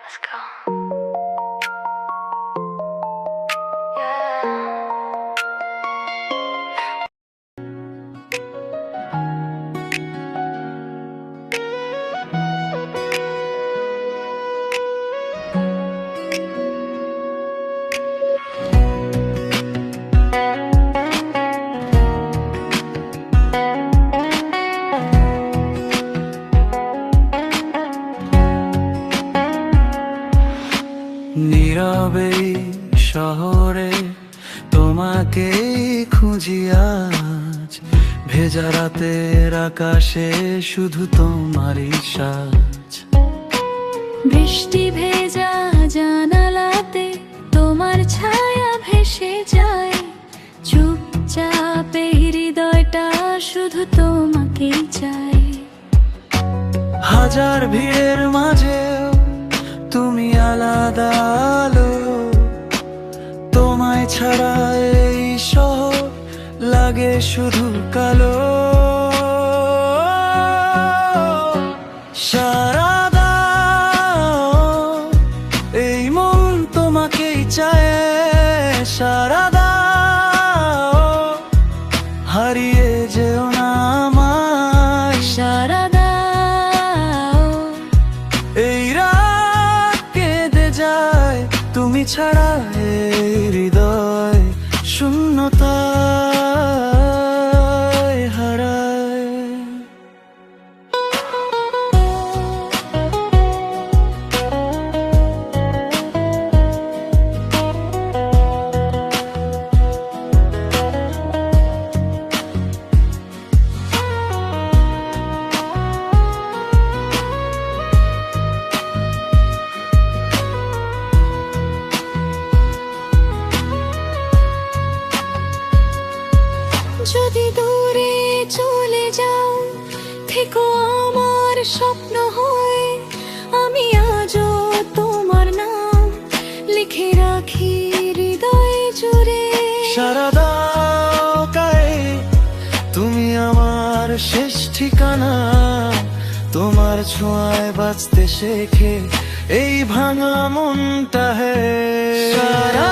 Let's go. Yeah. নীরবে শহরে তোমাকে খুঁজি আজ, ভেজা রাতের আকাশে শুধু তোমারই সাজ। বৃষ্টি ভেজা জানালাতে তোমার ছায়া ভেসে যায়, চুপচাপ এই হৃদয়টা শুধু তোমাকেই চায়। হাজার ভিড়ের মাঝেও তুমি আলাদা আলো, তোমায় ছাড়া এই শহর লাগে শুধু কালো। সারা দাও এই মন তোমাকেই চায়, সারা দাও হারিয়ে যেও না আমায়। সারা দাও এই রাত কেঁদে যায় তুমি ছাড়া, এই হৃদয় শূন্যতায় হারায়। যদি দূরে চলে যাও, থেকো আমার স্বপ্ন হয়ে। আমি আজও তোমার নাম লিখে রাখি হৃদয় জুড়ে। সারা দাও গায়ে তুমি আমার শেষ ঠিকানা, তোমার ছোঁয়ায় বাঁচতে শেখে এই ভাঙা মনটা। হে সারা